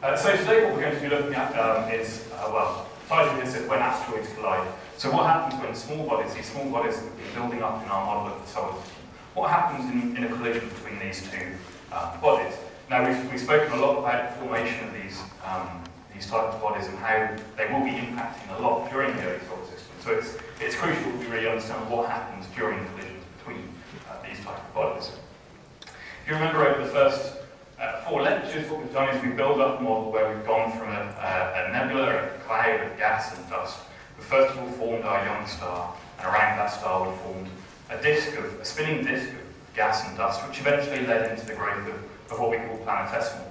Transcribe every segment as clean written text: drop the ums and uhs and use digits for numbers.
So today what we're going to be looking at is, well, the title is when asteroids collide. So what happens when small bodies, these small bodies that we've been building up in our model of the solar system, what happens in a collision between these two bodies? Now we've spoken a lot about the formation of these types of bodies and how they will be impacting a lot during the early solar system. So it's crucial that we really understand what happens during collisions between these types of bodies. If you remember over the first 4 lectures, what we've done is we build up a model where we've gone from a nebula, a cloud of gas and dust. We first of all formed our young star, and around that star we formed a spinning disk of gas and dust, which eventually led into the growth of what we call planetesimals.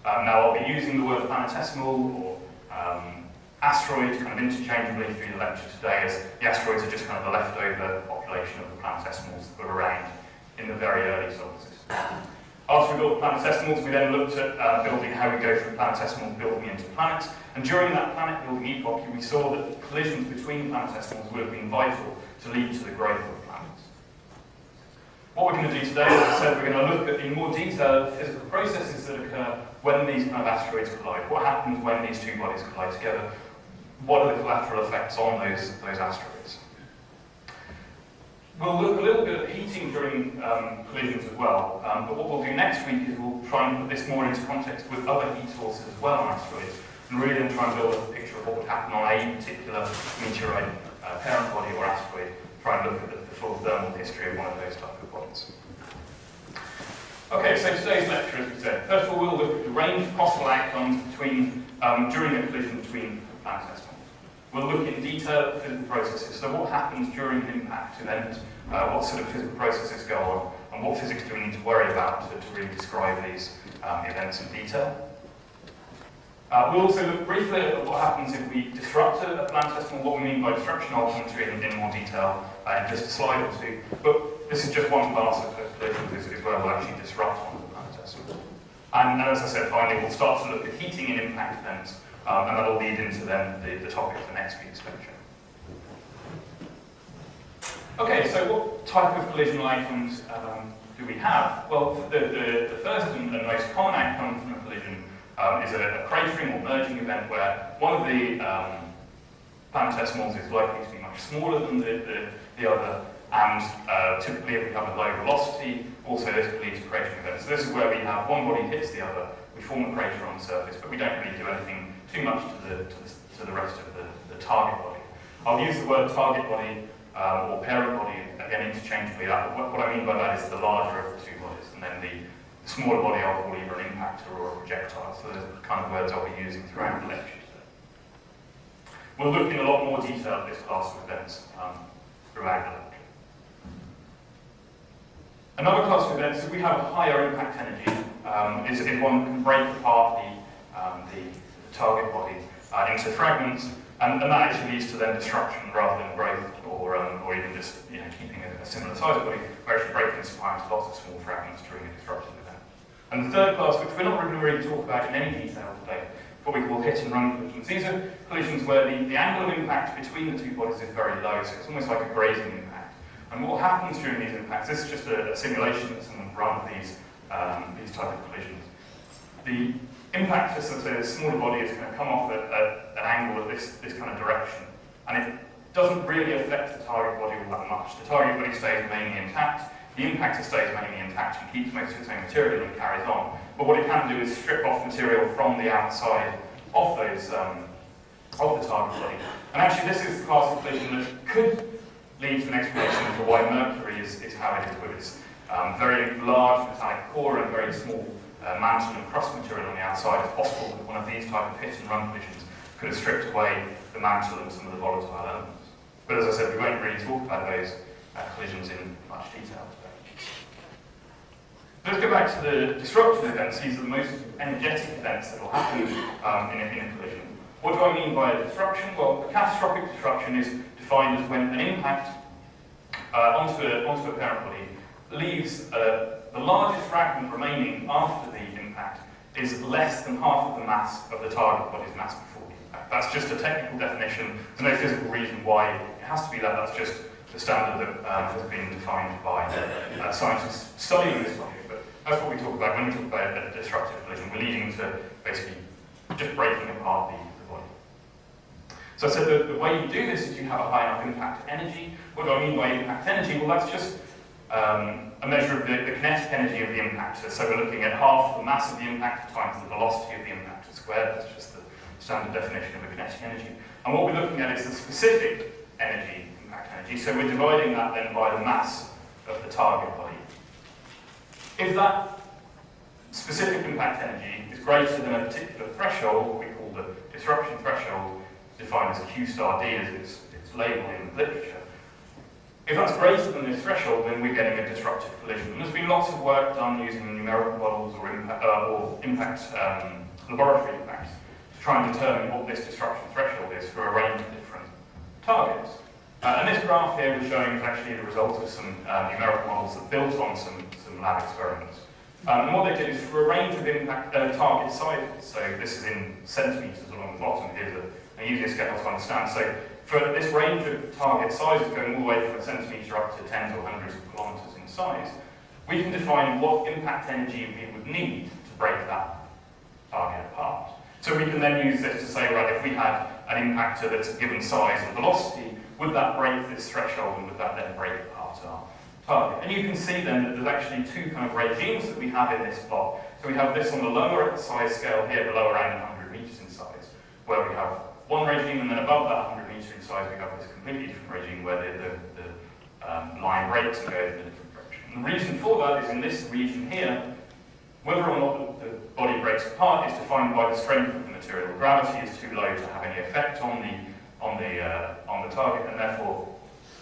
Now I'll be using the word planetesimal or asteroids kind of interchangeably through the lecture today, as the asteroids are just kind of the leftover population of the planetesimals that were around in the very early solar system. After we built planetesimals, we then looked at building how we go from planetesimals building into planets. And during that planet building epoch, we saw that collisions between planetesimals would have been vital to lead to the growth of planets. What we're going to do today, as I said, we're going to look at in more detail physical processes that occur when these kind of asteroids collide. What happens when these two bodies collide together? What are the collateral effects on those asteroids? We'll look a little bit at heating during collisions as well, but what we'll do next week is we'll try and put this more into context with other heat sources as well on asteroids, and really then try and build up a picture of what would happen on a particular meteorite, parent body or asteroid, try and look at the full thermal history of one of those type of bodies. Okay, so today's lecture, as we said, first of all we'll look at the range of possible outcomes during a collision between planetesimals. We'll look in detail at physical processes, so what happens during an impact event, what sort of physical processes go on, and what physics do we need to worry about to really describe these events in detail. We'll also look briefly at what happens if we disrupt a planetesimal. What we mean by disruption I'll come to in more detail in just a slide or two, but this is just one class of collisions is where we'll actually disrupt one of the planetesimals. And as I said, finally, we'll start to look at heating and impact events, and that'll lead into then the topic for next week's lecture. Okay, so what type of collisional outcomes do we have? Well, the first and most common outcome from a collision is a cratering or merging event where one of the planetesimals is likely to be much smaller than the other, and typically if we have a low velocity, also this could lead to cratering events. So this is where we have one body hits the other, we form a crater on the surface, but we don't really do anything too much to the rest of the target body. I'll use the word target body or parent body again interchangeably. What I mean by that is the larger of the two bodies, and then the smaller body I'll call either an impactor or a projectile. So those are the kind of words I'll be using throughout the lecture today. We'll look in a lot more detail at this class of events throughout the lecture. Another class of events, if we have a higher impact energy, is if one can break apart the target body into fragments, and that actually leads to then destruction rather than growth, or even just keeping a similar size body. We're actually breaking this apart into lots of small fragments during a disruptive event. And the third class, which we're not going to really talk about in any detail today, what we call hit and run collisions. These are collisions where the angle of impact between the two bodies is very low, so it's almost like a grazing impact. And what happens during these impacts, this is just a simulation that someone run of these type of collisions. The impactor, so the smaller body, is going to come off at an angle of this kind of direction, and it doesn't really affect the target body all that much. The target body stays mainly intact, the impactor stays mainly intact and keeps most of its own material and carries on. But what it can do is strip off material from the outside of those of the target body. And actually, this is the class of collision that could lead to an explanation for why Mercury is how it is, with its very large metallic core and very small mantle and crust material on the outside. It's possible that one of these type of hit and run collisions could have stripped away the mantle and some of the volatile elements. But as I said, we won't really talk about those collisions in much detail today. Let's go back to the disruptive events. These are the most energetic events that will happen in a collision. What do I mean by a disruption? Well, a catastrophic disruption is defined as when an impact onto a parent body leaves the largest fragment remaining after the impact is less than half of the mass of the target body's mass before the impact. That's just a technical definition. There's no physical reason why it has to be that. That's just the standard that has been defined by scientists studying this topic. But that's what we talk about when we talk about a disruptive collision. We're leading to basically just breaking apart the body. So I said that the way you do this is you have a high enough impact energy. What do I mean by impact energy? Well, that's just a measure of the kinetic energy of the impactor. So we're looking at half the mass of the impactor times the velocity of the impactor squared. That's just the standard definition of a kinetic energy. And what we're looking at is the specific energy, impact energy. So we're dividing that then by the mass of the target body. If that specific impact energy is greater than a particular threshold, what we call the disruption threshold, defined as Q star D as it's labelled in the literature. If that's greater than this threshold, then we're getting a disruptive collision. And there's been lots of work done using numerical models or impact laboratory impacts to try and determine what this disruption threshold is for a range of different targets. And this graph here we're showing is actually the result of some numerical models that built on some lab experiments. And what they did is for a range of impact target sizes, so this is in centimetres along the bottom, here's an easier scale to understand. So for this range of target sizes going all the way from a centimetre up to tens or hundreds of kilometres in size, we can define what impact energy we would need to break that target apart. So we can then use this to say, right, if we had an impactor that's a given size and velocity, would that break this threshold and would that then break apart our target? And you can see then that there's actually two kind of regimes that we have in this plot. So we have this on the lower size scale here, below around 100 metres in size, where we have one regime, and then above that 100 metre in size, we have this completely different regime where the line breaks and goes in a different direction. And the reason for that is in this region here, whether or not the body breaks apart is defined by the strength of the material. Gravity is too low to have any effect on the target, and therefore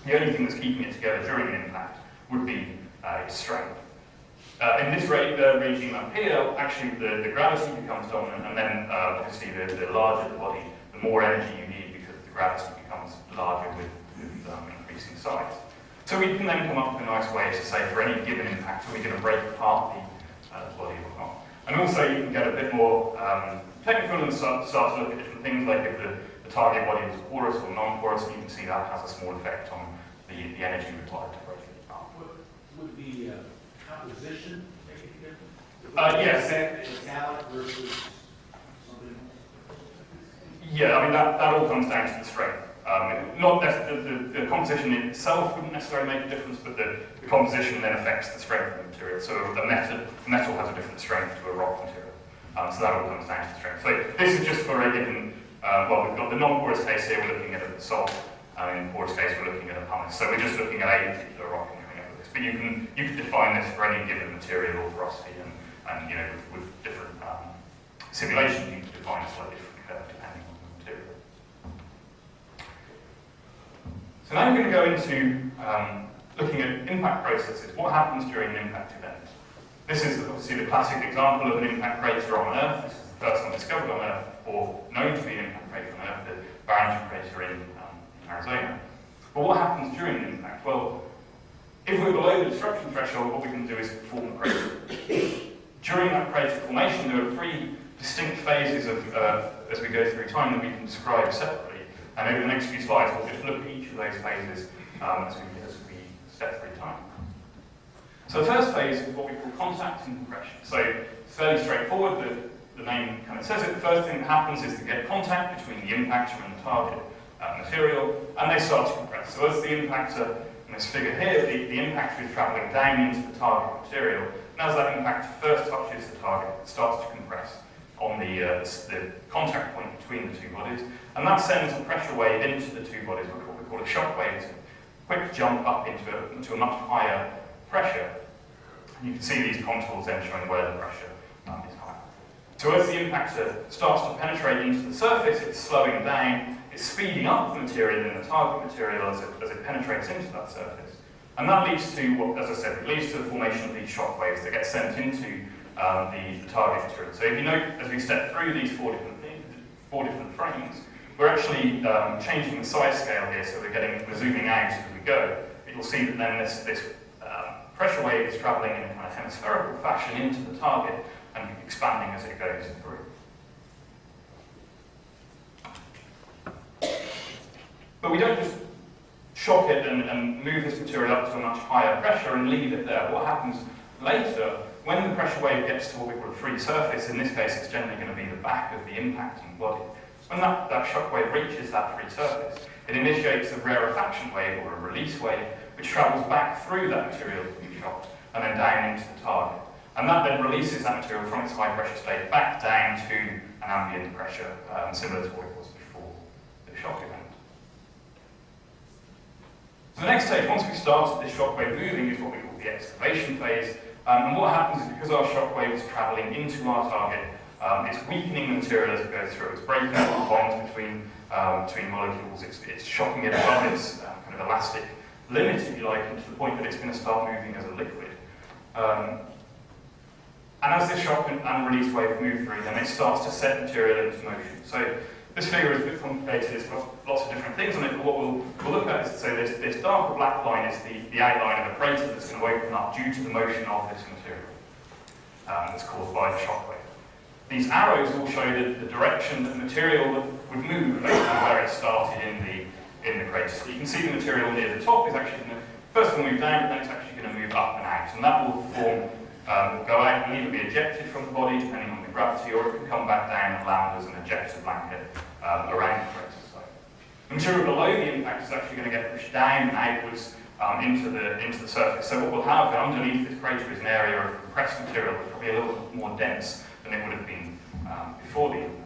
the only thing that's keeping it together during an impact would be its strength. In this regime up here, actually the gravity becomes dominant, and then obviously the larger the body, the more energy you need because the gravity becomes larger with increasing size. So we can then come up with a nice way to say for any given impact, are we going to break apart the body or not? And also you can get a bit more technical and start to look at different things, like if the target body is porous or non-porous, you can see that has a small effect on the energy required to break it apart. Would the composition make a difference? Yes. Metallic versus something? Yeah, I mean that all comes down to the strength. Not the composition itself wouldn't necessarily make a difference, but the composition then affects the strength of the material. So a metal has a different strength to a rock material. So that all comes down to the strength. So this is just for a given, well, we've got the non-porous case here, we're looking at a salt. In the porous case, we're looking at a pumice. So we're just looking at a particular rock and coming up with this. But you can define this for any given material or porosity, and you know, with different simulations, you can define a slightly different curve depending on the material. So now we're going to go into looking at impact processes. What happens during an impact event? This is obviously the classic example of an impact crater on Earth. This is the first one discovered on Earth, or known to be an impact crater on Earth, the Barrington crater in Arizona. But what happens during the impact? Well, if we're below the disruption threshold, what we can do is form a crater. During that crater formation, there are three distinct phases of, as we go through time, that we can describe separately. And over the next few slides, we'll just look at each of those phases as we step through time. So the first phase is what we call contact and compression. So it's fairly straightforward. The name kind of says it. The first thing that happens is to get contact between the impactor and the target material, and they start to compress. So as the impactor, in this figure here, the impactor is travelling down into the target material, and as that impactor first touches the target, it starts to compress on the contact point between the two bodies, and that sends a pressure wave into the two bodies, what we call a shock wave. It's a quick jump up into a much higher pressure. And you can see these contours then showing where the pressure is higher. So as the impactor starts to penetrate into the surface, it's slowing down. It's speeding up the material in the target material as it penetrates into that surface. And that leads to, what, as I said, it leads to the formation of these shock waves that get sent into the target material. So if you note, as we step through these four different frames, we're actually changing the size scale here, so we're zooming out as we go. But you'll see that then this pressure wave is travelling in a kind of hemispherical fashion into the target and expanding as it goes through. But we don't just shock it and move this material up to a much higher pressure and leave it there. What happens later when the pressure wave gets to what we call a free surface, in this case it's generally going to be the back of the impacting body. When that shock wave reaches that free surface, it initiates a rarefaction wave or a release wave, which travels back through that material that we shocked and then down into the target. And that then releases that material from its high pressure state back down to an ambient pressure, similar to what it was before the shock event. So the next stage, once we started this shock wave moving, is what we call the excavation phase. And what happens is, because our shock wave is travelling into our target, it's weakening the material as it goes through. It's breaking up the bonds between molecules. It's shocking it above its kind of elastic limit, if you like, and to the point that it's going to start moving as a liquid. And as this shock and release wave move through, then it starts to set material into motion. So this figure is a bit complicated. It's got lots of different things on it, but what we'll look at is, so this darker black line is the outline of a crater that's going to open up due to the motion of this material that's caused by the shock wave. These arrows all show the direction that the material would move based on where it started in the crater. So you can see the material near the top is actually going to first move down, but then it's actually going to move up and out. And that will form, go out and either be ejected from the body, depending on the gravity, or it can come back down and land as an ejector blanket around the crater site. The material below the impact is actually going to get pushed down and outwards into the surface. So what we'll have underneath this crater is an area of compressed material that's probably a little bit more dense than it would have been before the impact.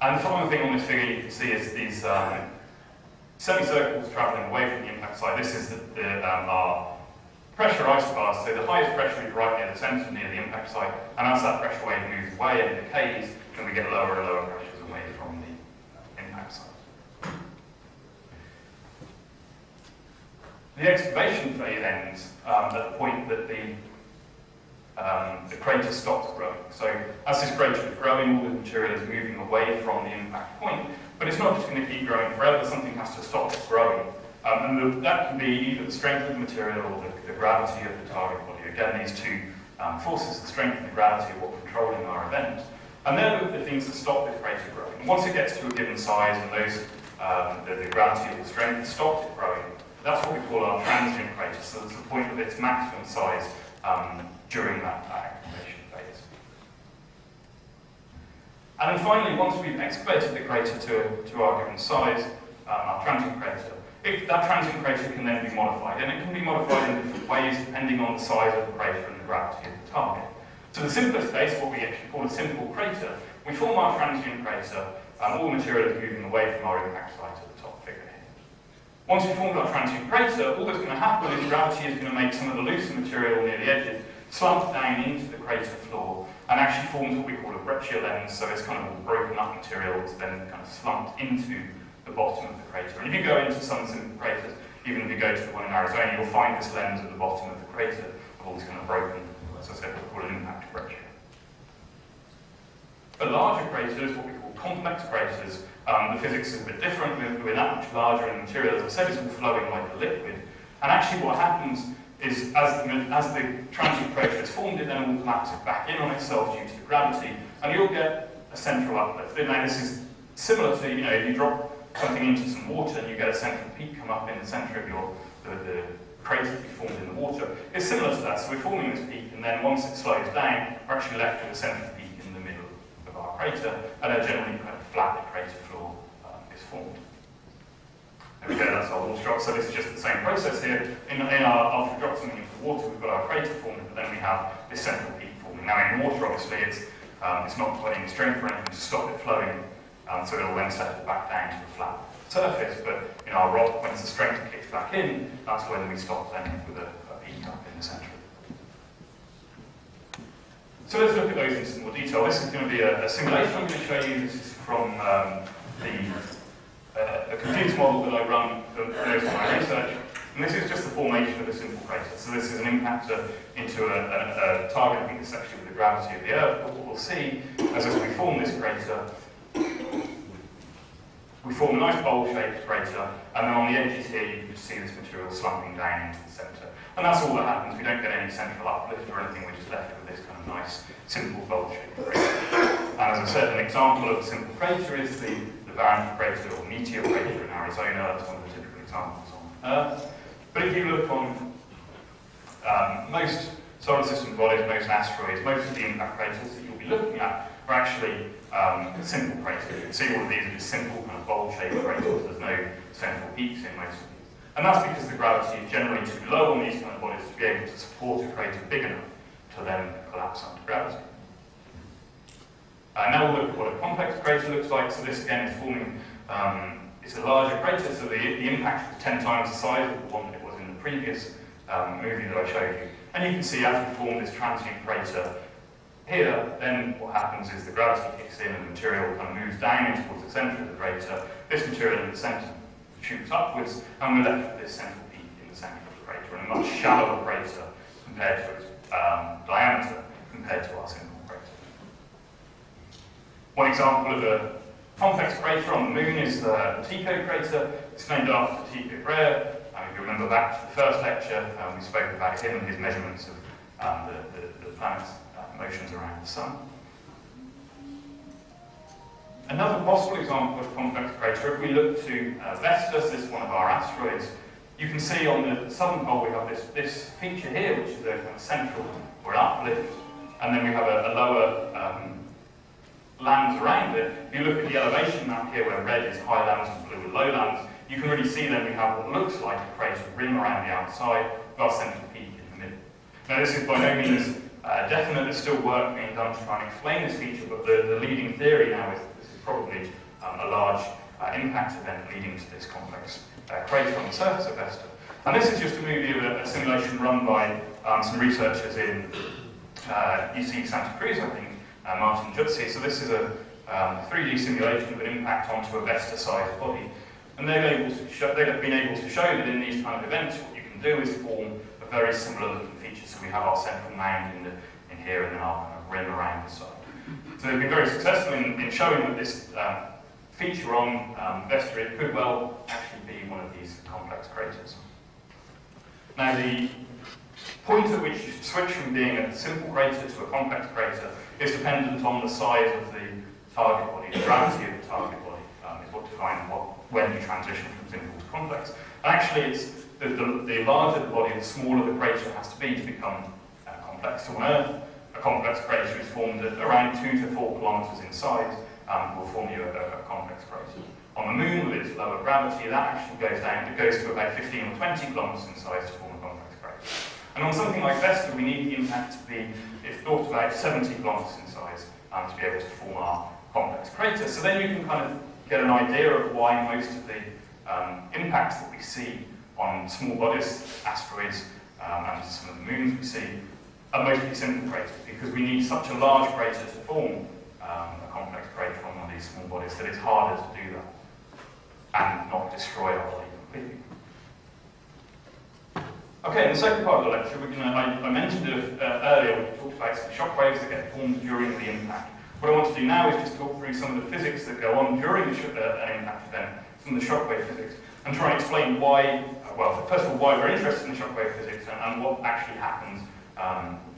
And the final thing on this figure you can see is these semicircles travelling away from the impact site. This is our pressure isobars, so the highest pressure is right near the centre, near the impact site, and as that pressure wave moves away and decays, then we get lower and lower pressures away from the impact site. The excavation phase ends at the point that the crater stops growing. So as this crater is growing, all the material is moving away from the impact point, but it's not just going to keep growing forever. Something has to stop it growing. And that can be either the strength of the material or the gravity of the target body. Again, these two forces, the strength and the gravity, are what controlling our event. And they're the things that stop the crater growing. And once it gets to a given size and the gravity or the strength stops it growing, that's what we call our transient crater. So that's the point of its maximum size during that activation phase. And then finally, once we've excavated the crater to our given size, our transient crater, that transient crater can then be modified, and it can be modified in different ways depending on the size of the crater and the gravity of the target. So the simplest case, what we actually call a simple crater, we form our transient crater, all the material is moving away from our impact site at the top figure here. Once we've formed our transient crater, all that's going to happen is gravity is going to make some of the looser material near the edges slump down into the crater floor and actually forms what we call a breccia lens, so it's kind of all broken up material that's then kind of slumped into the bottom of the crater. And if you go into some simple craters, even if you go to the one in Arizona, you'll find this lens at the bottom of the crater of all these kind of broken, as I said, what we call an impact breccia. For larger craters, what we call complex craters, the physics is a bit different. We're that much larger, and the material, as I said, is all flowing like a liquid. And actually what happens is, as the transient crater is formed, it then all collapses back in on itself due to the gravity, and you'll get a central uplift. Now this is similar to, if you drop something into some water and you get a central peak come up in the centre of the crater that you formed in the water. It's similar to that. So we're forming this peak, and then once it slows down, we're actually left with a central peak in the middle of our crater, and a generally kind of flat crater floor is formed. There we go, that's our water drop. So this is just the same process here. After we drop something into the water, we've got our crater formed, but then we have this central peak forming. Now in water, obviously, it's not putting any strength or anything to stop it flowing, so it'll then settle back down to a flat surface. But in our rock, when the strength kicks back in, that's when we stop then with a peak up in the centre. So let's look at those in some more detail. This is going to be a simulation I'm going to show you. This is from a computer model that I run for most of my research. And this is just the formation of a simple crater. So this is an impactor into a target. I think this is actually with the gravity of the Earth. But what we'll see as we form this crater, we form a nice bowl-shaped crater, and then on the edges here you can see this material slumping down into the centre. And that's all that happens. We don't get any central uplift or anything. We're just left with this kind of nice, simple bowl-shaped crater. And as I said, an example of a simple crater is the Barron crater or meteor crater in Arizona. That's one of the typical examples on Earth. But if you look on most solar system bodies, most asteroids, most of the impact craters that you'll be looking at are actually simple craters. You can see all of these are just simple kind of bowl-shaped craters. There's no central peaks in most of these. And that's because the gravity is generally too low on these kind of bodies to be able to support a crater big enough to then collapse under gravity. Now we'll look at what a complex crater looks like. So this again is forming, it's a larger crater, so the impact is 10 times the size of the one that it was in the previous movie that I showed you. And you can see as we form this transient crater here, then what happens is the gravity kicks in and the material kind of moves down towards the centre of the crater. This material in the centre shoots upwards, and we're left with this central peak in the centre of the crater, and a much shallower crater compared to its diameter compared to our simple crater. One example of a complex crater on the Moon is the Tycho crater. It's named after Tycho Brahe. If you remember back to the first lecture, we spoke about him and his measurements of the planet's motions around the Sun. Another possible example of complex crater, if we look to Vesta, this is one of our asteroids, you can see on the southern pole we have this feature here, which is a kind of central or an uplift, and then we have a lower lands around it. If you look at the elevation map here, where red is high lands and blue are low lands, you can really see then we have what looks like a crater rim around the outside with our central peak in the middle. Now this is by no means definite. There's still work being done to try and explain this feature, but the leading theory now is that this is probably a large impact event leading to this complex crater on the surface of Vesta. And this is just a movie of a simulation run by some researchers in UC Santa Cruz, I think, Martin Jutsi. So this is a 3D simulation of an impact onto a Vesta-sized body. And they've been able to show that in these kind of events, what you can do is form a very similar looking feature. So we have our central mound in here and then our kind of rim around the side. So they've been very successful in showing that this feature on Vesta, it could well actually be one of these complex craters. Now the point at which you switch from being a simple crater to a complex crater is dependent on the size of the target body, the gravity of the target body is what defines when you transition from simple to complex. And actually, it's the larger the body, the smaller the crater has to be become complex. So on Earth, a complex crater is formed at around 2 to 4 kilometers in size, will form you a complex crater. On the Moon, with its lower gravity, that actually goes down. It goes to about 15 or 20 kilometers in size to form a complex crater. And on something like Vesta, we need the impact to be, if thought about, 70 kilometers in size to be able to form our complex crater. So then you can kind of get an idea of why most of the impacts that we see on small bodies, asteroids, and some of the moons we see, are mostly simple craters, because we need such a large crater to form a complex crater on one of these small bodies that it's harder to do that and not destroy our body completely. Okay, in the second part of the lecture, I mentioned it earlier, we talked about some shock waves that get formed during the impact. What I want to do now is just talk through some of the physics that go on during an impact event, some of the shockwave physics, and try and explain why, well, first of all, why we're interested in shockwave physics and what actually happens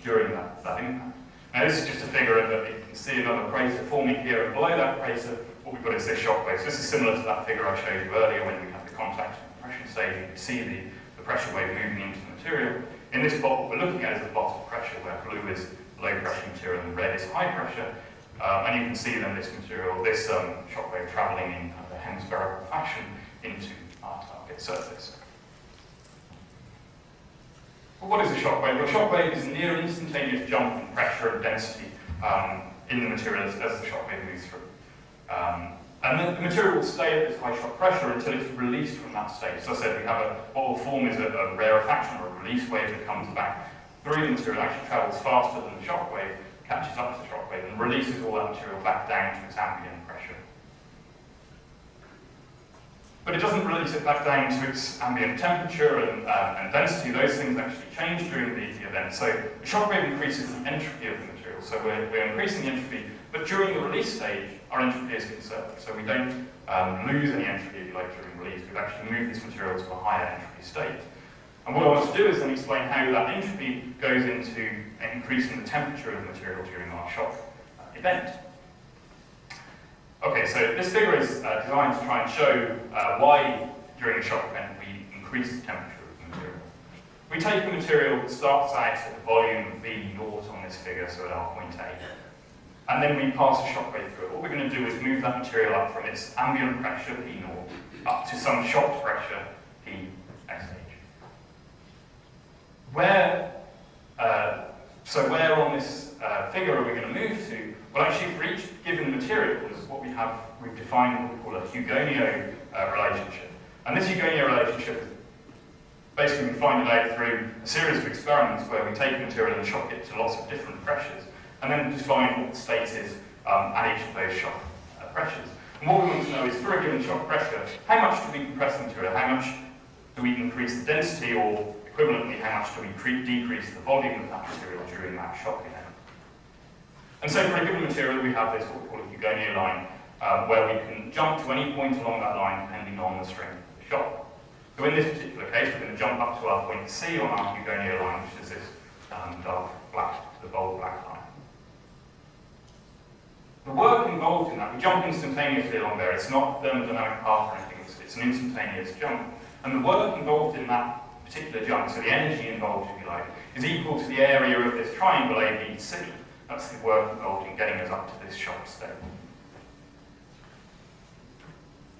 during that impact. Now, this is just a figure of it. You can see another crater forming here, and below that crater, what we've got is this shockwave. So this is similar to that figure I showed you earlier when we had the contact and compression stage. You could see the pressure wave moving into the material. In this plot, what we're looking at is a plot of pressure where blue is low pressure material and red is high pressure. And you can see then this material, this shockwave travelling in kind of a hemispherical fashion into our target surface. Well, what is a shockwave? Well, a shockwave is a near instantaneous jump in pressure and density in the material as the shockwave moves through. And then the material will stay at this high shock pressure until it's released from that state. So I said we have what will form is a rarefaction or a release wave that comes back through the material, actually travels faster than the shockwave, catches up to the shockwave and releases all that material back down to its ambient pressure. But it doesn't release it back down to its ambient temperature and density. Those things actually change during the event. So the shockwave increases the entropy of the material. So we're increasing the entropy, but during the release stage, our entropy is conserved. So we don't lose any entropy, if you like, during release. We've actually moved this material to a higher entropy state. And what I want to do is then explain how that entropy goes into increasing the temperature of the material during our shock event. Okay, so this figure is designed to try and show why during a shock event we increase the temperature of the material. We take a material that starts out at the volume V0 on this figure, so at our point A, and then we pass a shockwave through it. What we're going to do is move that material up from its ambient pressure, P0, up to some shock pressure, PSH. Where on this figure are we going to move to? Well, actually, for each given material, we've defined what we call a Hugonio relationship. And this Hugonio relationship is basically we find it out through a series of experiments where we take a material and shock it to lots of different pressures, and then define what the state is at each of those shock pressures. And what we want to know is, for a given shock pressure, how much do we compress the material, how much do we increase the density, or equivalently, how much do we decrease the volume of that material during that shock event. And so for a given material, we have this what we call a Hugonio line, where we can jump to any point along that line depending on the strength of the shock. So in this particular case, we're going to jump up to our point C on our Hugonio line, which is this dark black, the bold black line. The work involved in that, we jump instantaneously along there. It's not a thermodynamic path or anything, it's an instantaneous jump. And the work involved in that particular jump, so the energy involved, if you like, is equal to the area of this triangle ABC. That's the work involved in getting us up to this shock state.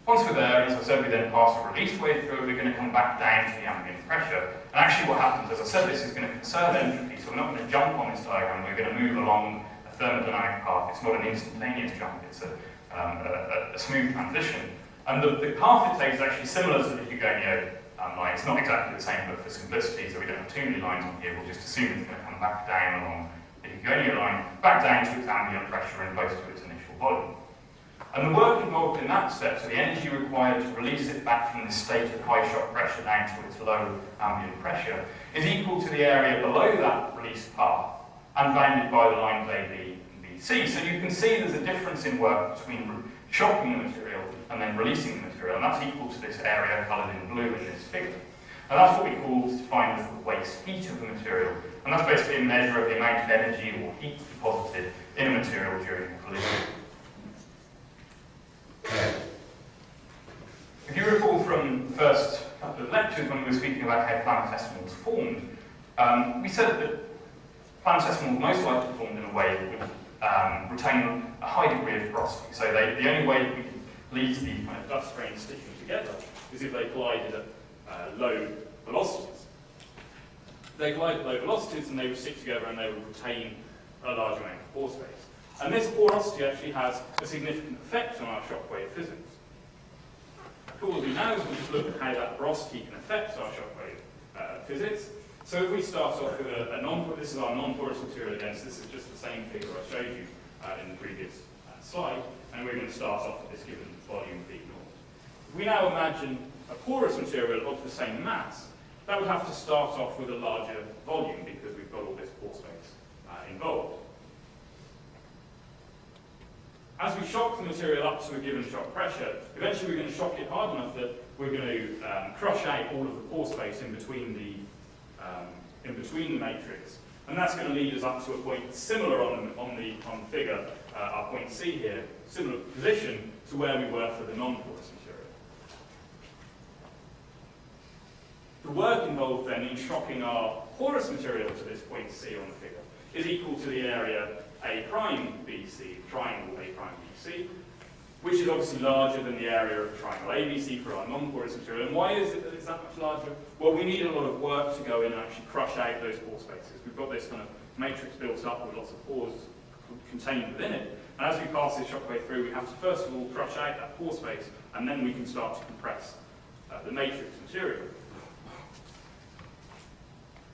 Once we're there, as I said, we then pass a release wave through it. We're going to come back down to the ambient pressure. And actually what happens, as I said, this is going to conserve entropy, so we're not going to jump on this diagram. We're going to move along a thermodynamic path. It's not an instantaneous jump. It's a smooth transition. And the path it takes is actually similar to the Hugonio line. It's not exactly the same, but for simplicity, so we don't have too many lines on here, we'll just assume it's going to come back down along the Hugonio line, back down to its ambient pressure and close to its initial volume. And the work involved in that step, so the energy required to release it back from this state of high shock pressure down to its low ambient pressure, is equal to the area below that release path and bounded by the lines AB and BC. So you can see there's a difference in work between shocking the material and then releasing the material, and that's equal to this area coloured in blue in this figure. And that's what we call, defined as the waste heat of the material, and that's basically a measure of the amount of energy or heat deposited in a material during a collision. If you recall from the first couple of lectures when we were speaking about how planetesimals formed, we said that planetesimals most likely formed in a way that would retain a high degree of porosity. So the only way that we can lead to the kind of dust grains sticking together is if they collided at low velocities. They collide at low velocities and they would stick together and they would retain a large amount of pore space. And this porosity actually has a significant effect on our shockwave physics. What we'll do now is we'll just look at how that porosity can affect our shockwave physics. So if we start off with this is our non-porous material again, so this is just the same figure I showed you in the previous slide, and we're going to start off with this given volume V0. If we now imagine a porous material of the same mass, that would have to start off with a larger volume because we've got all this pore space involved. As we shock the material up to a given shock pressure, eventually we're going to shock it hard enough that we're going to crush out all of the pore space in between the matrix, and that's going to lead us up to a point similar on the figure, our point C here, similar position to where we were for the non-porous material. The work involved then in shocking our porous material to this point C on the figure is equal to the area A prime BC, triangle A prime BC, which is obviously larger than the area of the triangle ABC for our non-porous material. And why is it that it's that much larger? Well, we need a lot of work to go in and actually crush out those pore spaces. We've got this kind of matrix built up with lots of pores contained within it. And as we pass this shockwave through, we have to first of all crush out that pore space, and then we can start to compress the matrix material.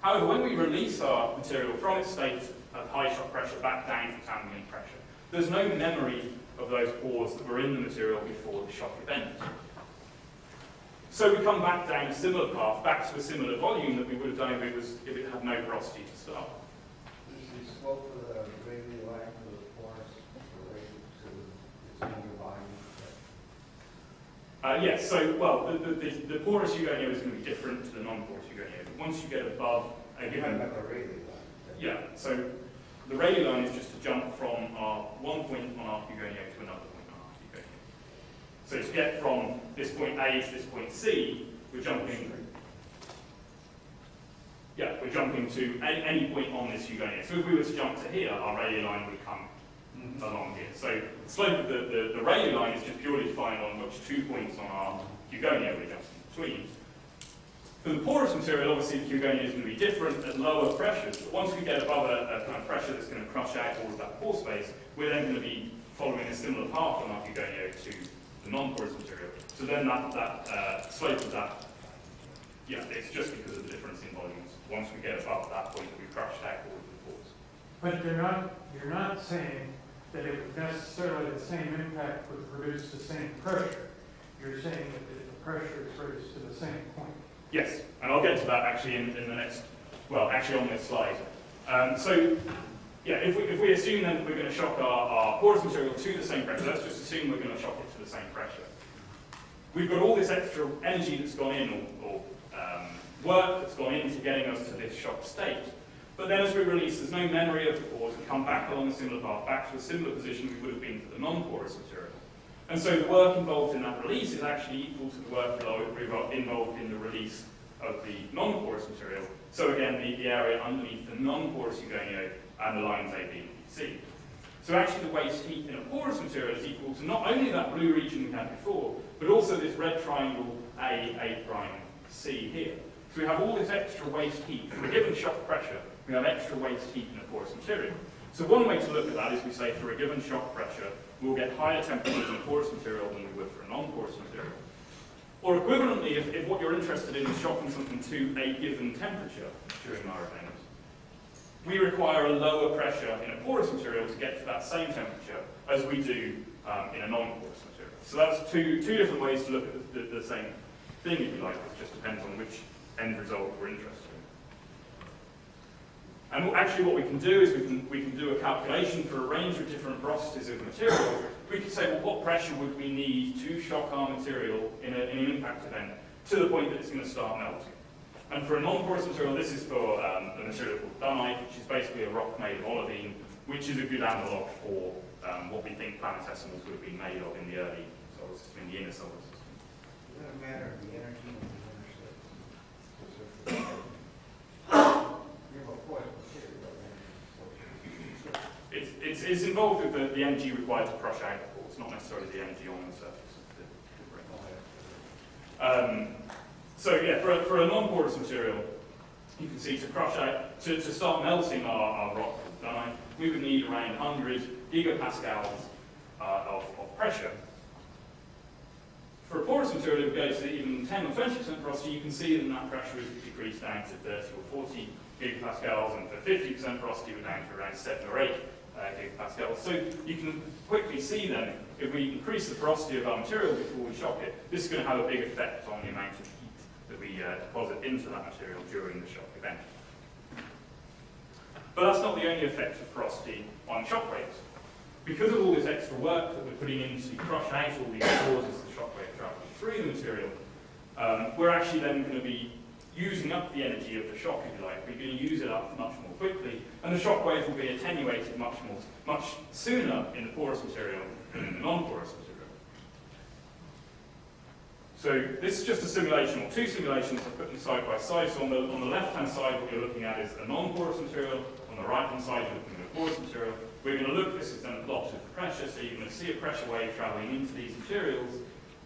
However, when we release our material from its state of high shock pressure back down to its ambient pressure, there's no memory of those pores that were in the material before the shock event. So we come back down a similar path, back to a similar volume that we would have done if it had no porosity to start. Is the slope of the radial line of the pores related to its inner volume? Yes, so, well, the porous Hugonio is going to be different to the non-porous Hugonio. But once you get above a given... the radial line. Yeah, so the radial line is just to jump from our one point on our Hugonio to another point on our Hugonio. So to get from this point A to this point C, we're jumping we're jumping to any point on this Hugonia. So if we were to jump to here, our radial line would come along here. So the slope of the radial line is just purely defined on which 2 points on our Hugonia we're jumping between. For the porous material, obviously the Hugonia is going to be different at lower pressures, but once we get above a kind of pressure that's going to crush out all of that pore space, we're then going to be following a similar path on our Hugonia to the non-porous material. So then that slope of that, yeah, it's just because of the difference in volumes. Once we get above that point, we've crushed out all of the pores. But you're not saying that it would necessarily, the same impact would produce the same pressure. You're saying that the pressure is raised to the same point. Yes, and I'll get to that actually in the next, well, actually on this slide. So, yeah, if we assume then that we're going to shock our porous material to the same pressure, let's just assume we're going to shock it to the same pressure. We've got all this extra energy that's gone in, or work that's gone into getting us to this shock state. But then as we release, there's no memory of the pores. We come back along a similar path, back to a similar position we would have been for the non-porous material. And so the work involved in that release is actually equal to the work involved in the release of the non-porous material. So again, the area underneath the non-porous Hugonia and the lines A, B, and C. So actually the waste heat in a porous material is equal to not only that blue region we had before, but also this red triangle A prime, C here. So we have all this extra waste heat. For a given shock pressure, we have extra waste heat in a porous material. So one way to look at that is we say for a given shock pressure, we'll get higher temperatures in a porous material than we would for a non-porous material. Or equivalently, if what you're interested in is shocking something to a given temperature during our event, we require a lower pressure in a porous material to get to that same temperature as we do in a non-porous material. So that's two different ways to look at the same thing, if you like. It just depends on which end result we're interested in. And actually what we can do is we can do a calculation for a range of different porosities of material. We could say, well, what pressure would we need to shock our material in an impact event to the point that it's going to start melting? And for a non-porous material, this is for a material called dunite, which is basically a rock made of olivine, which is a good analogue for what we think planetesimals would have been made of in the early solar system, in the inner solar system. It doesn't matter the energy of the intercept. You have a porous material. It's involved with the energy required to crush out the pores, not necessarily the energy on the surface of the grain. So yeah, for a non-porous material, you can see to crush out, to start melting our rock dunite, we would need around 100 gigapascals of pressure. For a porous material, if we go to even 10 or 20% porosity, you can see that pressure is decreased down to 30 or 40 gigapascals, and for 50% porosity, we're down to around 7 or 8 gigapascals. So you can quickly see then, if we increase the porosity of our material before we shock it, this is going to have a big effect on the amount of heat that we deposit into that material during the shock event. But that's not the only effect of porosity on shock waves. Because of all this extra work that we're putting in to crush out all these pores as the shock wave travels through the material, we're actually then going to be using up the energy of the shock, if you like. We're going to use it up much more quickly, and the shock wave will be attenuated much sooner in the porous material than in the non-porous material. So this is just a simulation, or two simulations I've put them side by side. So on the left-hand side, what you're looking at is a non-porous material. On the right-hand side, you're looking at a porous material. We're going to look, this is then a plot of the pressure, so you're going to see a pressure wave traveling into these materials,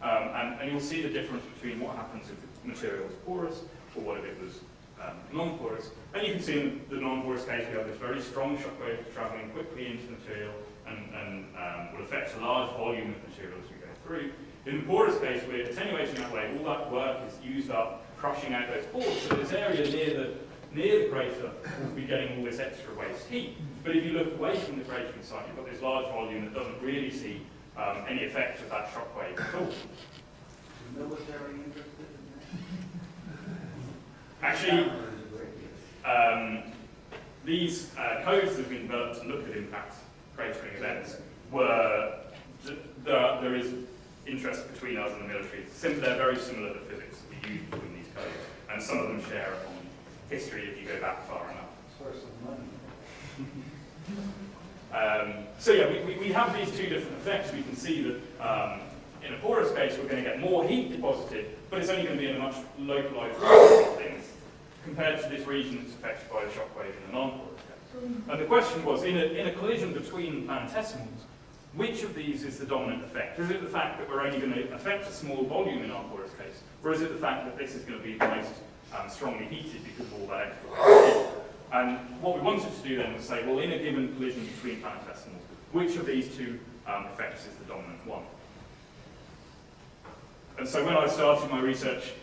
and you'll see the difference between what happens if the material is porous, or what if it was non-porous. And you can see in the non-porous case, we have this very strong shock wave traveling quickly into the material, and will affect a large volume of material as we go through. In the porous case, we're attenuating that wave. All that work is used up crushing out those pores. So this area near the crater will be getting all this extra waste heat. But if you look away from the cratering site, you've got this large volume that doesn't really see any effect of that shock wave at all. Is the military interested in that? Actually, these codes that have been developed to look at impact cratering events there is interest between us and the military. They're very similar to physics that we use between these codes, and some of them share on history if you go back far enough. Source of money. So yeah, we have these two different effects. We can see that in a porous case, we're going to get more heat deposited, but it's only going to be in a much localized range of things, compared to this region that's affected by the shockwave in the non-porous case. And the question was, in a collision between planetesimals, which of these is the dominant effect? Is it the fact that we're only going to affect a small volume in our porous case, or is it the fact that this is going to be the most strongly heated because of all that extra heat? And what we wanted to do then was say, well, in a given collision between planetesimals, which of these two effects is the dominant one? And so when I started my research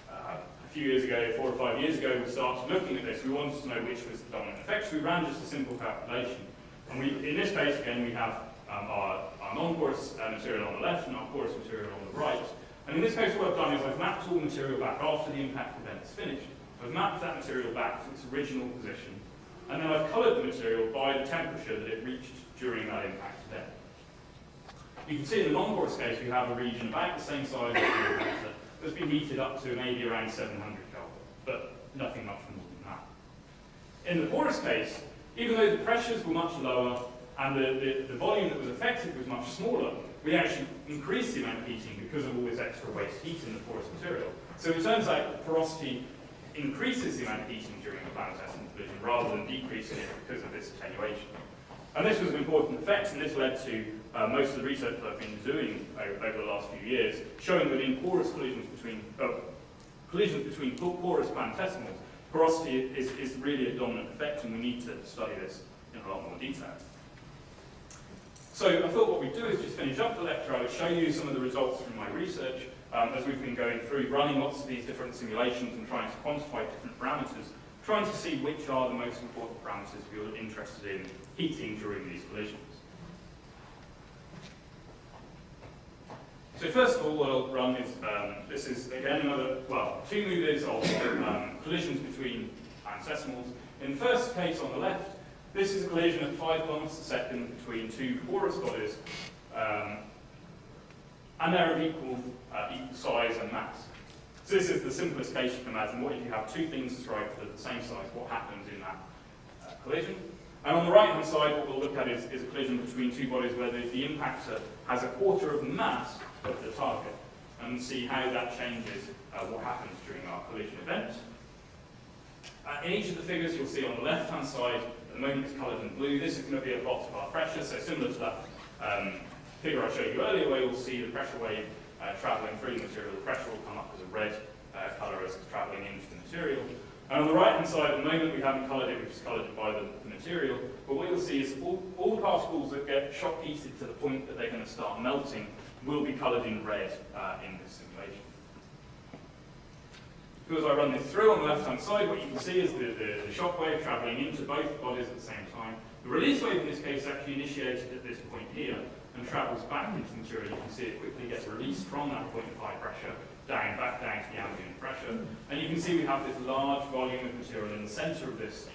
a few years ago, 4 or 5 years ago, we started looking at this. We wanted to know which was the dominant effect. So we ran just a simple calculation. And in this case, again, we have our non-porous material on the left and our porous material on the right. And in this case, what I've done is I've mapped all the material back after the impact event is finished. I've mapped that material back to its original position. And then I've coloured the material by the temperature that it reached during that impact event. You can see in the non-porous case, we have a region about the same size as the impactor that's been heated up to maybe around 700 Kelvin, but nothing much more than that. In the porous case, even though the pressures were much lower and the volume that was affected was much smaller, we actually increased the amount of heating because of all this extra waste heat in the porous material. So it turns out that porosity increases the amount of heating during the planetesimal collision rather than decreasing it because of this attenuation. And this was an important effect, and this led to most of the research that I've been doing over the last few years, showing that in porous collisions between porous planetesimals, porosity is really a dominant effect, and we need to study this in a lot more detail. So I thought what we'd do is just finish up the lecture. I would show you some of the results from my research as we've been going through, running lots of these different simulations and trying to quantify different parameters, trying to see which are the most important parameters you're interested in heating during these collisions. So first of all, what I'll run is, this is again another, well, 2 movies of collisions between planetesimals. In the first case on the left, this is a collision at 5 kilometers a second between 2 porous bodies, and they're of equal size and mass. So this is the simplest case you can imagine. What if you have 2 things strike that are the same size? What happens in that collision? And on the right-hand side, what we'll look at is a collision between 2 bodies where the impactor has a quarter of the mass of the target, and see how that changes what happens during our collision event. In each of the figures you'll see on the left-hand side, at the moment it's coloured in blue. This is going to be at lots of our pressure, so similar to that figure I showed you earlier, where you'll see the pressure wave travelling through the material. The pressure will come up as a red colour as it's travelling into the material. And on the right-hand side, at the moment we haven't coloured it, we've just coloured it by the material. But what you'll see is all the particles that get shock heated to the point that they're going to start melting will be coloured in red in this simulation. So as I run this through, on the left-hand side, what you can see is the shock wave travelling into both bodies at the same time. The release wave in this case is actually initiated at this point here and travels back into the material. You can see it quickly gets released from that point of high pressure, back down to the ambient pressure. And you can see we have this large volume of material in the centre of this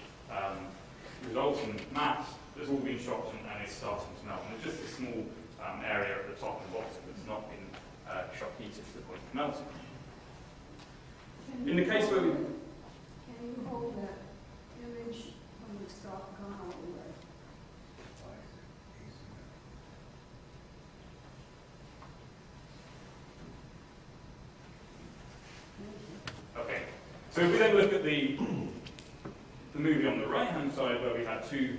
resulting mass that's all been shocked and is starting to melt. And it's just a small area at the top and bottom that's not been shock heated to the point of melting. In the case where we... Can you hold that image when you stop gone all the way? Okay, so if we then look at the movie on the right-hand side where we had 2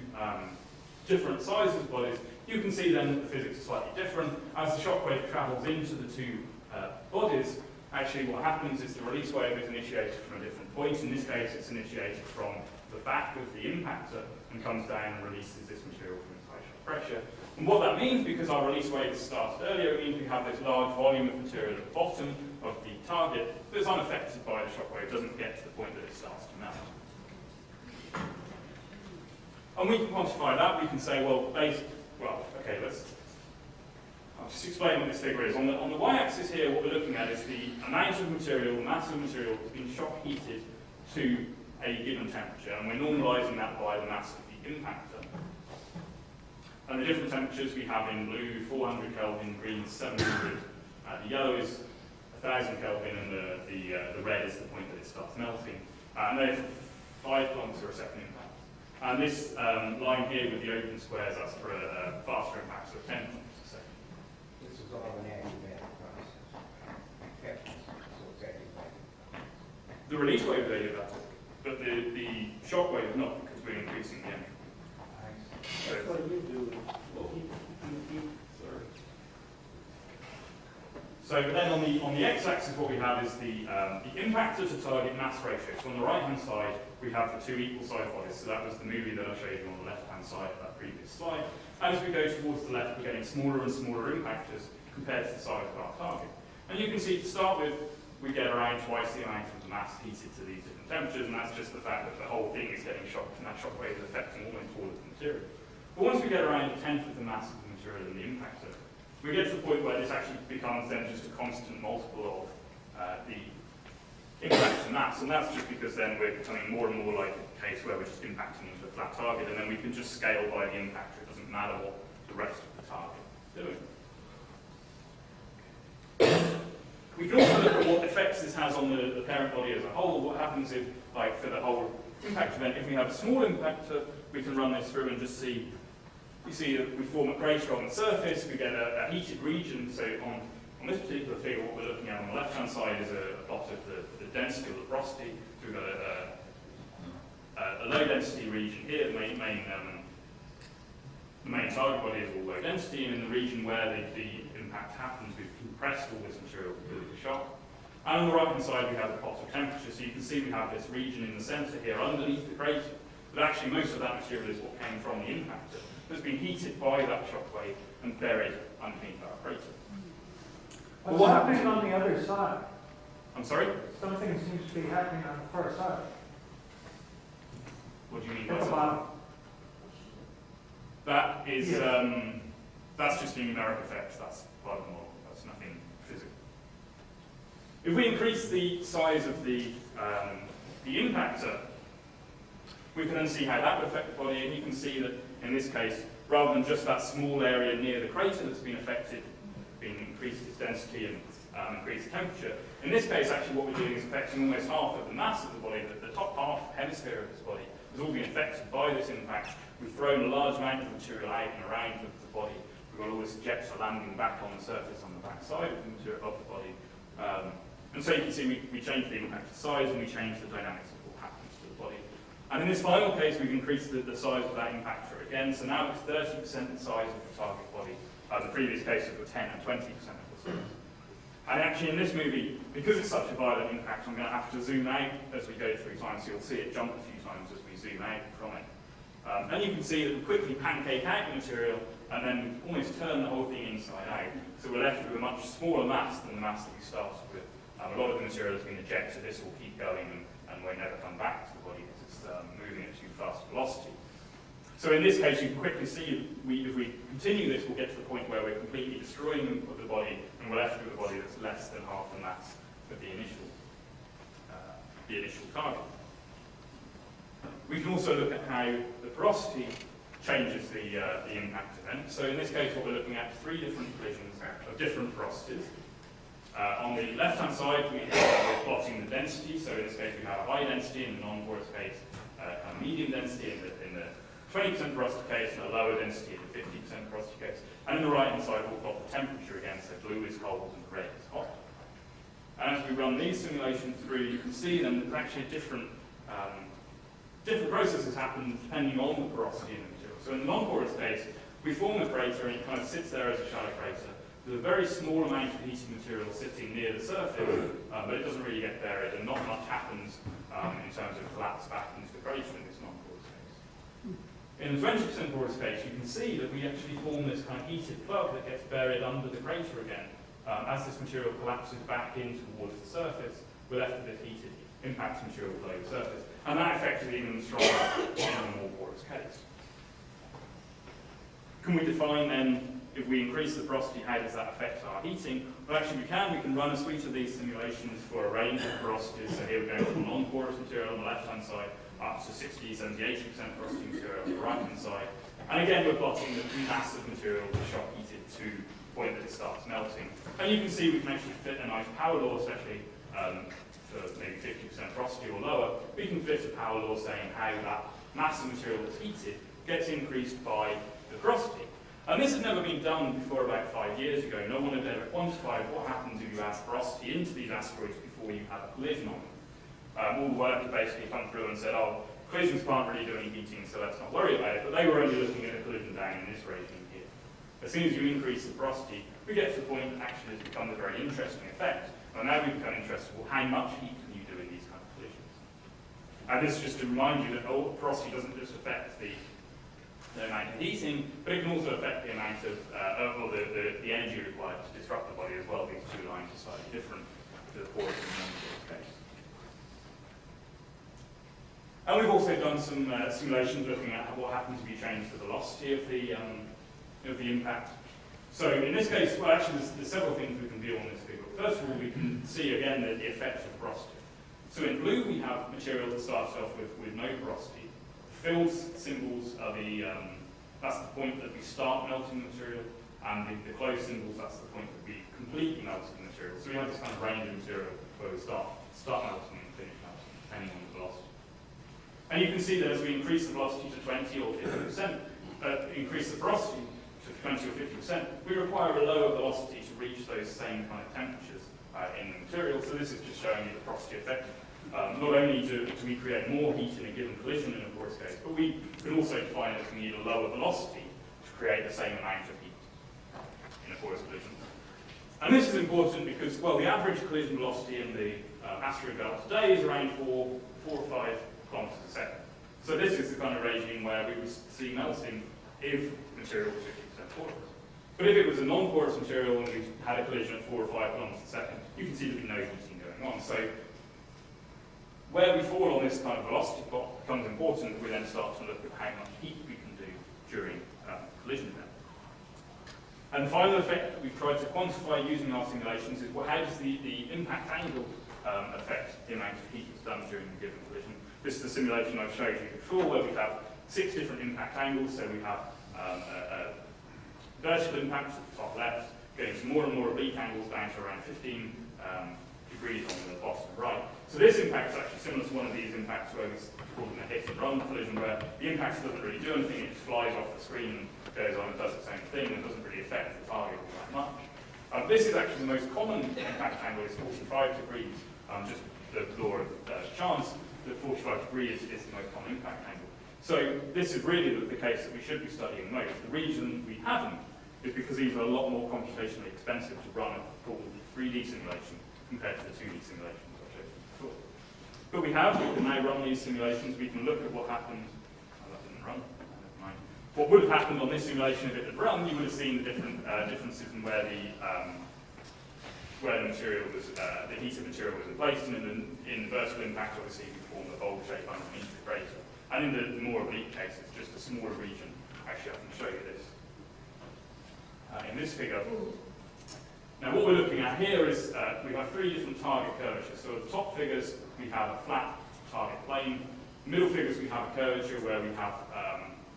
different sizes of bodies, you can see then that the physics is slightly different. As the shockwave travels into the 2 bodies, actually what happens is the release wave is initiated from a different point. In this case, it's initiated from the back of the impactor and comes down and releases this material from its high shock pressure. And what that means, because our release wave started earlier, it means we have this large volume of material at the bottom of the target that's unaffected by the shock wave, doesn't get to the point that it starts to melt. And we can quantify that. We can say, well, okay, I'll just explain what this figure is. On the y-axis here, what we're looking at is the amount of material, mass of material that's been shock heated to a given temperature, and we're normalising that by the mass of the impactor. And the different temperatures we have in blue, 400 Kelvin, green, 700. The yellow is 1,000 Kelvin, and the red is the point that it starts melting. And they're 5 kilometers a second impact. And this line here with the open squares, that's for a faster impact, so 10 kilometers a second. This is all an adiabatic process. Okay. So it's adiabatic. The release wave is adiabatic, but the shock wave is not, because we're increasing the entropy. That's what you do. So then on the x-axis, what we have is the impactor to target mass ratio. So on the right-hand side, we have the two equal-sized bodies. So that was the movie that I showed you on the left-hand side of that previous slide. And as we go towards the left, we're getting smaller and smaller impactors compared to the size of our target. And you can see, to start with, we get around twice the amount of the mass heated to these different temperatures, and that's just the fact that the whole thing is getting shocked, and that shock wave is affecting almost all of the material. But once we get around a tenth of the mass of the material in the impactor, we get to the point where this actually becomes then just a constant multiple of the impactor mass, and that's just because then we're becoming more and more like a case where we're just impacting into a flat target, and then we can just scale by the impactor. It doesn't matter what the rest of the target is doing. We can also look at what effects this has on the parent body as a whole. What happens if, like for the whole impact event, if we have a small impactor, we can run this through and just see. You see that we form a crater on the surface, we get a heated region. So on this particular figure, what we're looking at on the left-hand side is a plot of the density or the porosity. So we've got a low-density region here. The main target body is all low density, and in the region where the impact happens, we've compressed all this material with the shock. And on the right-hand side, we have the plot of temperature. So you can see we have this region in the centre here underneath the crater. But actually, most of that material is what came from the impactor. Has been heated by that shock wave and buried underneath our crater. What's happening on the other side? I'm sorry? Something seems to be happening on the far side. What do you mean? At the bottom. That is, that's just the numeric effect. That's part of the model. That's nothing physical. If we increase the size of the impactor, we can then see how that would affect the body, and you can see that in this case, rather than just that small area near the crater that's been affected, being increased its density and increased temperature, in this case actually what we're doing is affecting almost half of the mass of the body. The top half hemisphere of this body has all been affected by this impact. We've thrown a large amount of material out and around the body. We've got all this ejector landing back on the surface on the back side of the material of the body. And so you can see we change the impact size and we change the dynamics of what happens to the body. And in this final case, we've increased the size of that impactor again, so now it's 30% the size of the target body. The previous cases were 10 and 20% of the size. And actually in this movie, because it's such a violent impact, I'm going to have to zoom out as we go through time, so you'll see it jump a few times as we zoom out from it. And you can see that we quickly pancake out the material, and then we almost turn the whole thing inside out. So we're left with a much smaller mass than the mass that we started with. A lot of the material has been ejected. This will keep going and won't never come back to the body because it's moving at too fast a velocity. So in this case, you can quickly see if we continue this, we'll get to the point where we're completely destroying the body, and we're left with a body that's less than half the mass of the initial target. We can also look at how the porosity changes the impact event. So in this case, what we're looking at is 3 different collisions of different porosities. On the left-hand side, we're plotting the density. So in this case, we have a high density, in the non-porous case, a medium density in the 20% porosity case, and a lower density in the 50% porosity case. And in the right-hand side, we'll plot the temperature again. So blue is cold and red is hot. And as we run these simulations through, you can see then there's actually different processes happen depending on the porosity in the material. So in the non-porous case, we form a crater and it kind of sits there as a shallow crater. There's a very small amount of heated material sitting near the surface, but it doesn't really get buried, and not much happens in terms of collapse back into the crater in this non-porous case. In the 20% porous case, you can see that we actually form this kind of heated plug that gets buried under the crater again. As this material collapses back in towards the surface, we're left with this heated impact material below the surface. And that effect is even stronger in a more porous case. Can we define then, if we increase the porosity, how does that affect our heating? Well, actually we can run a suite of these simulations for a range of porosities. So here we're going from non-porous material on the left-hand side up to 60, 70, 80% porosity material on the right-hand side. And again, we're plotting the mass of material that's shock heated to the point that it starts melting. And you can see we can actually fit a nice power law, especially for maybe 50% porosity or lower. We can fit a power law saying how that mass of material that's heated gets increased by the porosity. And this had never been done before about 5 years ago. No one had ever quantified what happens if you add porosity into these asteroids before you have a collision on them. all the work had basically come through and said, oh, collisions can't really do any heating, so let's not worry about it. But they were only looking at a collision down in this regime here. As soon as you increase the porosity, we get to the point that actually it's become a very interesting effect. And now we become interested, well, how much heat can you do in these kind of collisions? And this is just to remind you that porosity doesn't just affect the amount of heating, but it can also affect the amount of, the energy required to disrupt the body as well. These two lines are slightly different to the porous and non-porous case. And we've also done some simulations looking at what happens if you change the velocity of the impact. So in this case, well, actually, there's several things we can view on this figure. First of all, we can see again the effects of porosity. So in blue, we have material that starts off with no porosity. Filled symbols are that's the point that we start melting the material, and the closed symbols, that's the point that we completely melt the material. So we have this kind of range of material where we start melting and finish melting, depending on the velocity. And you can see that as we increase the velocity to 20 or 50%, increase the porosity to 20 or 50%, we require a lower velocity to reach those same kind of temperatures in the material. So this is just showing you the porosity effect. Not only do we create more heat in a given collision in a porous case, but we can also define that we need a lower velocity to create the same amount of heat in a porous collision. And this is important because, well, the average collision velocity in the asteroid belt today is around 4 or 5 kilometers a second. So this is the kind of regime where we would see melting if the material was 50% porous. But if it was a non-porous material and we had a collision at 4 or 5 kilometers a second, you can see there'd be no heating going on. So where we fall on this kind of velocity plot becomes important. We then start to look at how much heat we can do during collision event. And the final effect that we've tried to quantify using our simulations is, well, how does the impact angle affect the amount of heat that's done during a given collision? This is the simulation I've showed you before, where we have 6 different impact angles. So we have a vertical impact at the top left, getting to more and more oblique angles down to around 15 degrees on the bottom right. So this impact is actually similar to one of these impacts where we call them a hit and run collision, where the impact doesn't really do anything, it just flies off the screen and goes on and does its own thing and doesn't really affect the target all that much. This is actually the most common impact angle, is 45 degrees. Just the law of chance, that 45 degrees is the most common impact angle. So this is really the case that we should be studying most. The reason we haven't is because these are a lot more computationally expensive to run a full 3D simulation compared to the 2D simulations I showed you before. But we can now run these simulations. We can look at what happened. Oh, that didn't run. Never mind. What would have happened on this simulation if it had run? You would have seen the different differences in where the material was, the heated material was placed, and in the vertical impact, obviously, we form a bowl shape underneath the crater. And in the more oblique case, it's just a smaller region. Actually, I can show you this in this figure. Now, what we're looking at here is we have 3 different target curvatures. So at the top figures, we have a flat target plane. Middle figures, we have a curvature where we have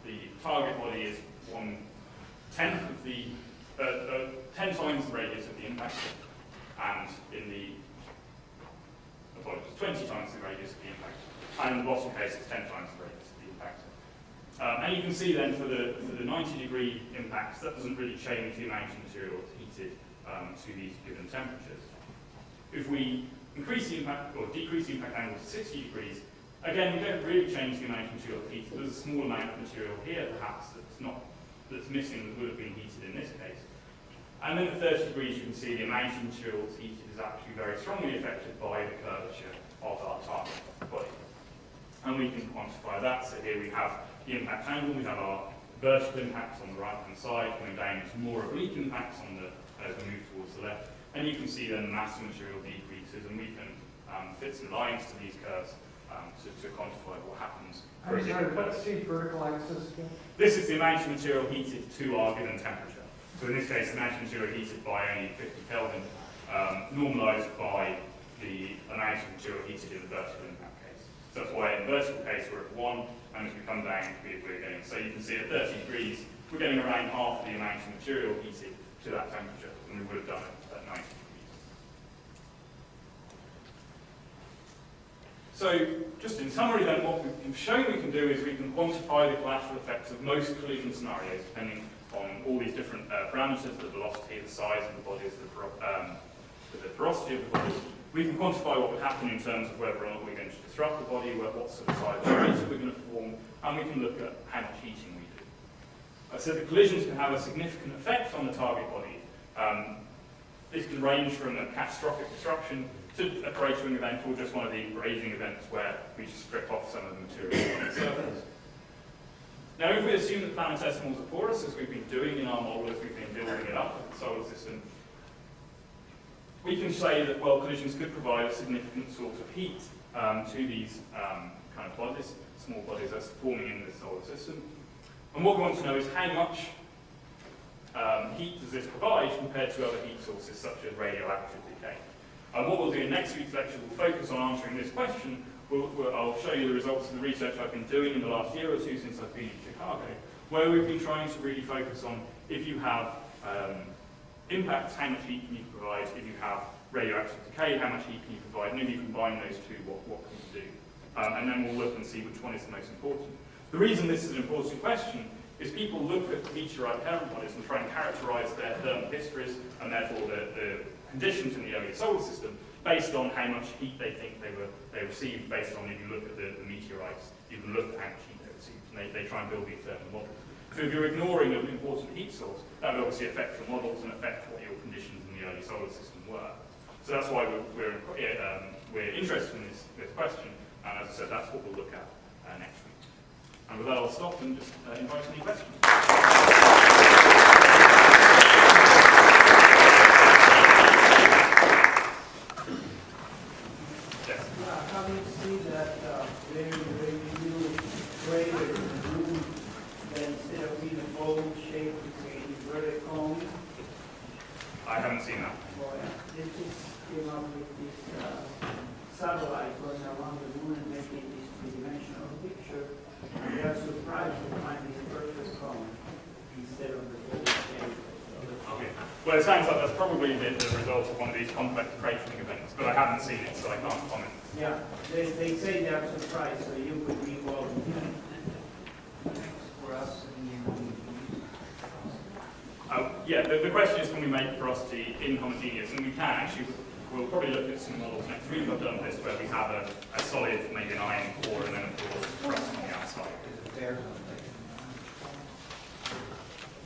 the target body is 1/10 of the 10 times the radius of the impactor, and in the 20 times the radius of the impactor. And in the bottom case, it's 10 times the radius of the impactor. And you can see then for the 90-degree impacts, that doesn't really change the amount of material that's heated to these given temperatures. If we increase the impact or decrease the impact angle to 60 degrees, again, we don't really change the amount of material that's heated. There's a small amount of material here, perhaps, that's missing that would have been heated in this case. And then at 30 degrees, you can see the amount of material that's heated is actually very strongly affected by the curvature of our target body. And we can quantify that. So here we have the impact angle, we have our vertical impacts on the right-hand side, coming down to more oblique impacts as we move towards the left. And you can see then the mass of material decreases, and we can fit some lines to these curves to quantify what happens. I'm sorry, what's the vertical axis again? This is the amount of material heated to our given temperature. So in this case, the amount of material heated by only 50 Kelvin, normalized by the amount of material heated in the vertical impact case. So that's why in the vertical case we're at 1, and as we come down, we're getting, so you can see at 30 degrees, we're getting around half the amount of material heated to that temperature than we would have done at 90 degrees. So, just in summary then, what we've shown we can do is we can quantify the collateral effects of most collision scenarios, depending on all these different parameters, the velocity, the size of the bodies, the porosity of the bodies, We can quantify what would happen in terms of whether or not we're going to disrupt the body, what sort of size of crater we're going to form, and we can look at how much heating we do. So the collisions can have a significant effect on the target body. This can range from a catastrophic disruption to a cratering event, or just one of the grazing events where we just strip off some of the material on the surface. Now, if we assume that planetesimals are porous, as we've been doing in our model, as we've been building it up in the solar system, we can say that, well, collisions could provide a significant source of heat to these kind of bodies, small bodies that's forming in the solar system. And what we want to know is how much heat does this provide compared to other heat sources such as radioactive decay. And what we'll do in next week's lecture, we'll focus on answering this question. I'll show you the results of the research I've been doing in the last year or two since I've been in Chicago, where we've been trying to really focus on if you have impacts, how much heat can you provide? If you have radioactive decay, how much heat can you provide? And if you combine those two, what can you do? And then we'll look and see which one is the most important. The reason this is an important question is people look at meteorite parent bodies and try and characterize their thermal histories and therefore the conditions in the early solar system based on how much heat they think they received, based on if you look at the meteorites, you can look at how much heat they received, and they try and build these thermal models. So if you're ignoring an important heat source, that will obviously affect your models and affect what your conditions in the early solar system were. So that's why we're interested in this question, and as I said, that's what we'll look at next week. And with that, I'll stop and just invite any questions. Yes. How do you see that when you create a room that instead of being a bowl shape, it's an inverted cone? I haven't seen that. Well, they just came up with this satellite going around the moon and making this three-dimensional picture. And they are surprised to find this perfect cone instead of the bowl shape. Okay. Well, it sounds like that's probably the result of one of these complex cratering events, but I haven't seen it, so I can't comment. Yeah, they say they are surprised, so you could be involved for us. Yeah, the question is, can we make porosity inhomogeneous? And we can actually. We'll probably look at some models next week. I've done this where we have a solid, maybe an iron core, and then of course crust on the outside.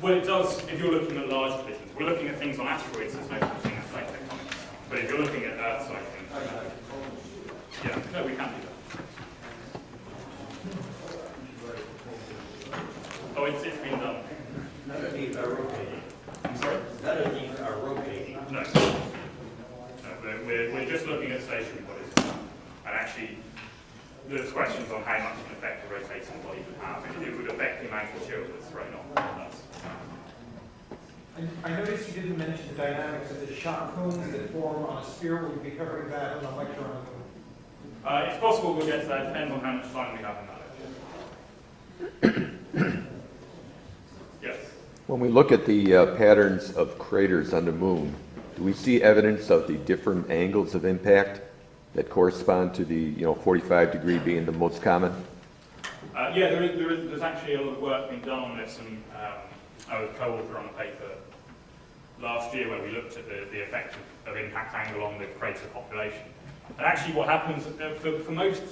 Well, it does if you're looking at large collisions. We're looking at things on asteroids, there's no such thing as plate tectonics. But if you're looking at Earth-side things, yeah, no, we can do that. Oh, it's been done. None of these are rotating. I'm sorry? None of these are rotating. No. We're just looking at stationary bodies. And actually, there's questions on how much an effect a rotating body would have. It would affect the amount of material that's thrown on. I noticed you didn't mention the dynamics of the shock cones that form on a sphere. Will you be covering that on a lecture on the It's possible we'll get to that. It depends on how much time we have in that lecture. Yes? When we look at the patterns of craters on the moon, do we see evidence of the different angles of impact that correspond to the 45 degree being the most common? Yeah, there's actually a lot of work being done on this, and I was co-author on a paper last year where we looked at the effect of impact angle on the crater population. And actually what happens, for most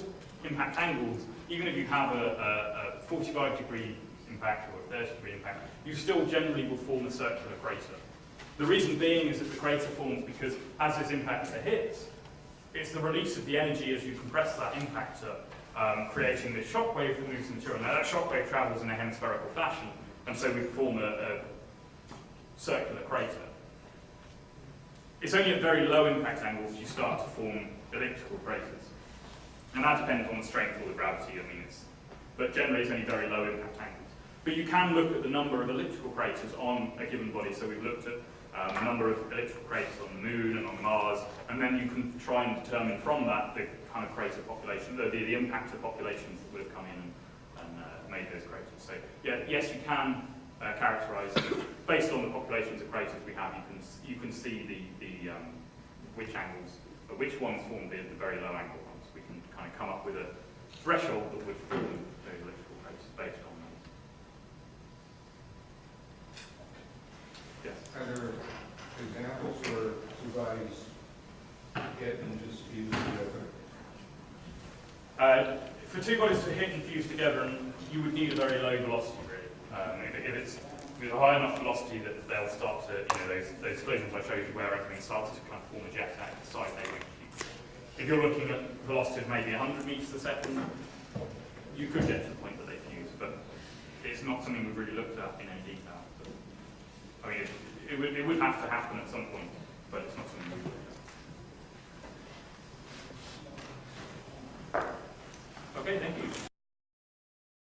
impact angles, even if you have a 45 degree impact or a 30 degree impact, you still generally will form a circular crater. The reason being is that the crater forms because as this impactor hits, it's the release of the energy as you compress that impactor, creating this shock wave that moves the material. Now that shock wave travels in a hemispherical fashion, and so we form a circular crater. It's only at very low impact angles you start to form elliptical craters. And that depends on the strength or the gravity, but generally it's only very low impact angles. But you can look at the number of elliptical craters on a given body, so we've looked at a number of elliptical craters on the Moon and on Mars, and then you can try and determine from that the kind of crater population, the impactor populations that would have come in and made those craters. So yeah, yes, you can characterize, based on the populations of craters we have, you can see which angles, or which ones form the very low angle ones. We can kind of come up with a threshold that would form those elliptical craters based on those. Yes? Are there examples where two bodies get into For two bodies to hit and fuse together, you would need a very low velocity, really. If it's a high enough velocity that they'll start to, those collisions I showed you where everything starts to kind of form a jet out the side, they won't fuse. If you're looking at velocity of maybe 100 meters a second, you could get to the point that they fuse, but it's not something we've really looked at in any detail. But, I mean, it would have to happen at some point, but it's not something we've looked at. Okay, thank you.